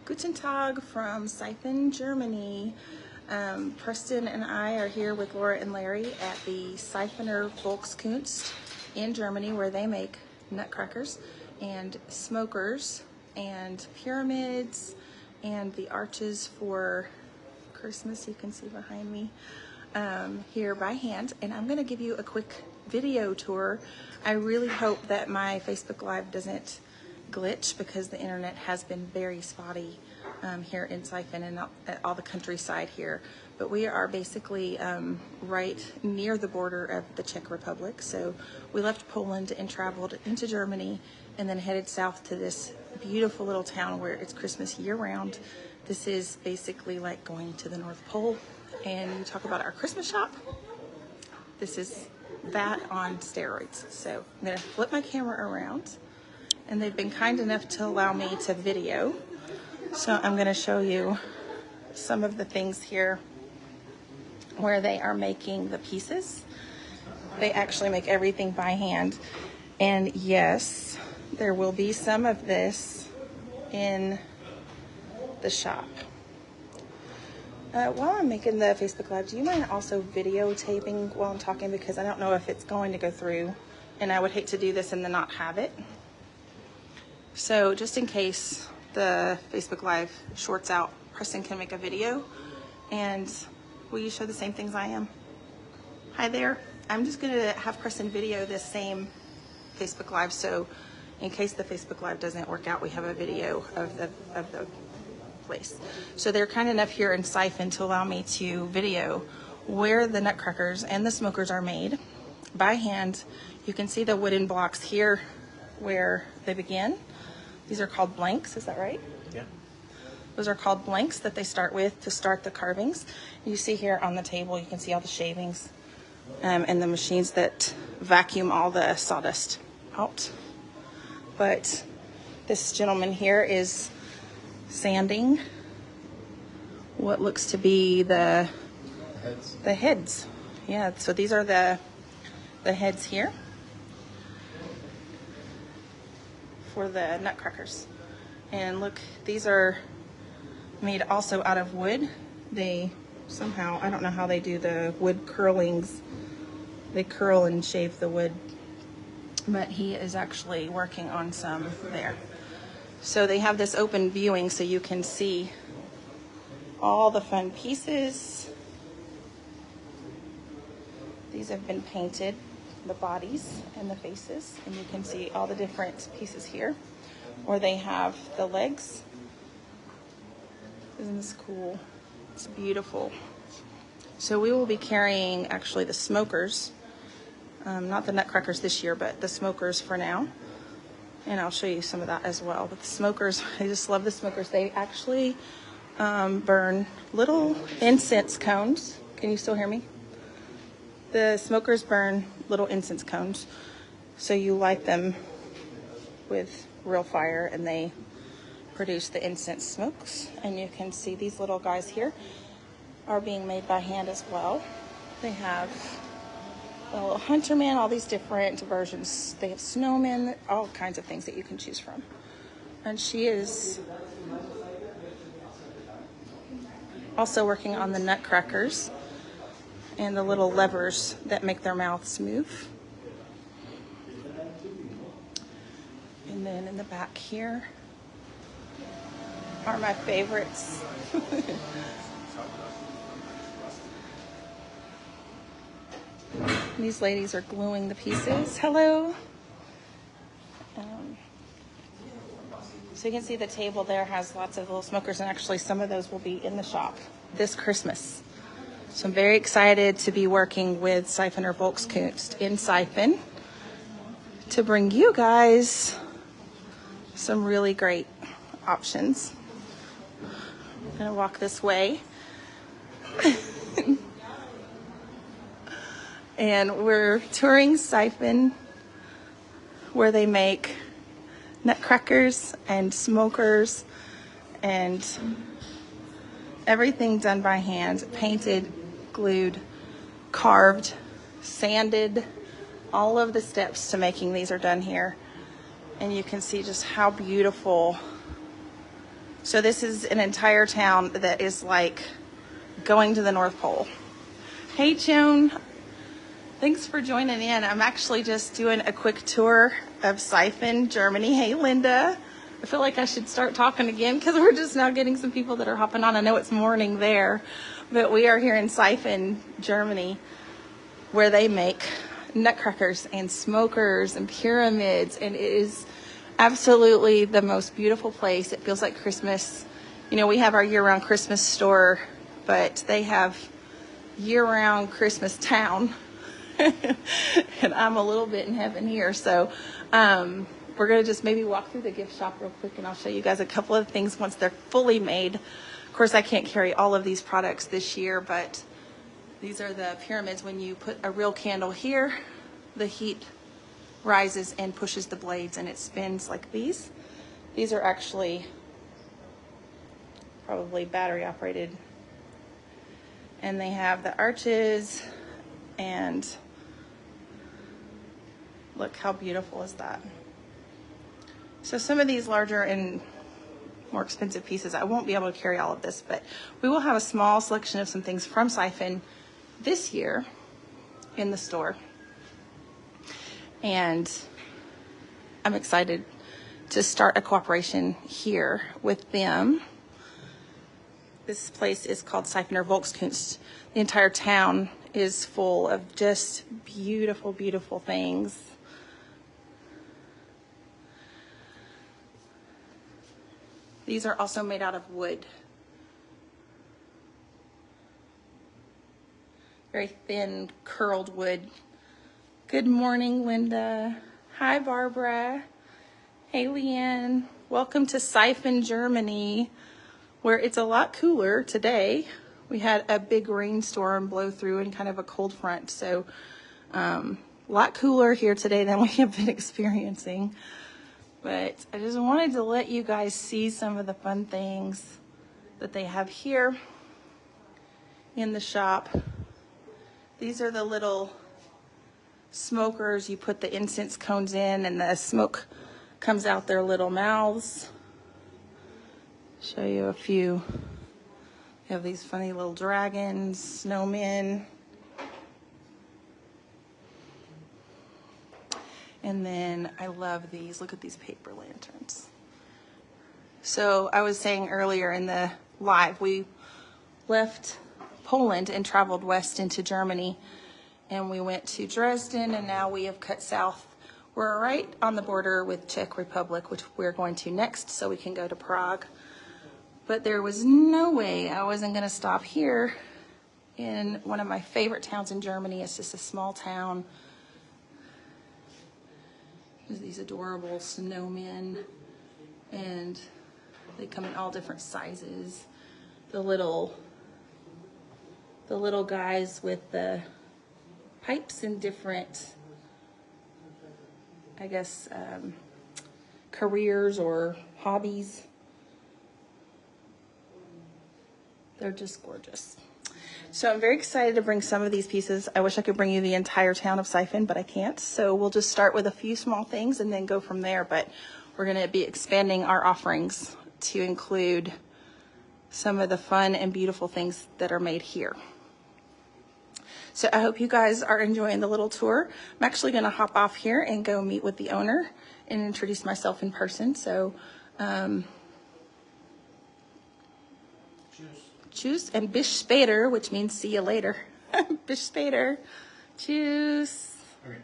Guten Tag from Seiffener, Germany. Preston and I are here with Laura and Larry at the Seiffener Volkskunst in Germany, where they make nutcrackers and smokers and pyramids and the arches for Christmas. You can see behind me here by hand. And I'm going to give you a quick video tour. I really hope that my Facebook Live doesn't glitch because the internet has been very spotty here in Seiffener and all the countryside here. But we are basically right near the border of the Czech Republic. So we left Poland and traveled into Germany and then headed south to this beautiful little town where it's Christmas year-round. This is basically like going to the North Pole. And you talk about our Christmas shop. This is that on steroids. So I'm gonna flip my camera around, and they've been kind enough to allow me to video. So I'm gonna show you some of the things here where they are making the pieces. They actually make everything by hand. And yes, there will be some of this in the shop. While I'm making the Facebook Live, do you mind also videotaping while I'm talking? Because I don't know if it's going to go through, and I would hate to do this and then not have it. So just in case the Facebook Live shorts out, Preston can make a video. And will you show the same things I am? Hi there. I'm just gonna have Preston video this same Facebook Live, so in case the Facebook Live doesn't work out, we have a video of the place. So they're kind enough here in Seiffener to allow me to video where the nutcrackers and the smokers are made by hand. You can see the wooden blocks here where they begin. These are called blanks, is that right? Yeah. Those are called blanks that they start with to start the carvings. You see here on the table, you can see all the shavings and the machines that vacuum all the sawdust out. But this gentleman here is sanding what looks to be the heads. Yeah, so these are the heads here for the nutcrackers. And look, these are made also out of wood. They somehow, I don't know how they do the wood curlings. They curl and shave the wood, but he is actually working on some there. So they have this open viewing so you can see all the fun pieces. These have been painted, the bodies and the faces, and you can see all the different pieces here. Or they have the legs. Isn't this cool? It's beautiful. So we will be carrying actually the smokers, not the nutcrackers this year, but the smokers for now. And I'll show you some of that as well. But the smokers, I just love the smokers. They actually burn little incense cones. Can you still hear me? The smokers burn little incense cones. So you light them with real fire and they produce the incense smokes. And you can see these little guys here are being made by hand as well. They have a little hunter man, all these different versions. They have snowmen, all kinds of things that you can choose from. And she is also working on the nutcrackers and the little levers that make their mouths move. And then in the back here are my favorites. These ladies are gluing the pieces. Hello. So you can see the table there has lots of little smokers, and actually some of those will be in the shop this Christmas. So I'm very excited to be working with Seiffener Volkskunst in Seiffener to bring you guys some really great options. I'm gonna walk this way. And we're touring Seiffener, where they make nutcrackers and smokers and everything done by hand, painted, glued, carved, sanded. All of the steps to making these are done here. And you can see just how beautiful So this is an entire town that is like going to the North Pole. Hey, Joan. Thanks for joining in. I'm actually just doing a quick tour of Seiffener, Germany. Hey, Linda. I feel like I should start talking again because we're just now getting some people that are hopping on. I know it's morning there, but we are here in Seiffener, Germany, where they make nutcrackers and smokers and pyramids, and it is absolutely the most beautiful place. It feels like Christmas. You know, we have our year-round Christmas store, but they have year-round Christmas town. And I'm a little bit in heaven here. So we're going to just maybe walk through the gift shop real quick, and I'll show you guys a couple of things once they're fully made. Of course, I can't carry all of these products this year, but these are the pyramids. When you put a real candle here, the heat rises and pushes the blades, and it spins like these. These are actually probably battery operated. And they have the arches, and look how beautiful is that. So some of these larger and more expensive pieces, I won't be able to carry all of this, but we will have a small selection of some things from Seiffener this year in the store. And I'm excited to start a cooperation here with them. This place is called Seiffener Volkskunst. The entire town is full of just beautiful, beautiful things. These are also made out of wood. Very thin, curled wood. Good morning, Linda. Hi, Barbara. Hey, Leanne. Welcome to Seiffener, Germany, where it's a lot cooler today. We had a big rainstorm blow through and kind of a cold front, so a lot cooler here today than we have been experiencing. But I just wanted to let you guys see some of the fun things that they have here in the shop. These are the little smokers. You put the incense cones in and the smoke comes out their little mouths. Show you a few. You have these funny little dragons, snowmen. And then I love these. Look at these paper lanterns. So I was saying earlier in the live, we left Poland and traveled west into Germany. And we went to Dresden, and now we have cut south. We're right on the border with Czech Republic, which we're going to next, so we can go to Prague. But there was no way I wasn't going to stop here in one of my favorite towns in Germany. It's just a small town. There's these adorable snowmen, and they come in all different sizes. The little guys with the pipes in different, I guess, careers or hobbies. They're just gorgeous. So I'm very excited to bring some of these pieces. I wish I could bring you the entire town of Seiffener, but I can't. So we'll just start with a few small things and then go from there. But we're going to be expanding our offerings to include some of the fun and beautiful things that are made here. So I hope you guys are enjoying the little tour. I'm actually going to hop off here and go meet with the owner and introduce myself in person. So Tschüss and bis später, which means see you later. Bis später. Tschüss. Okay.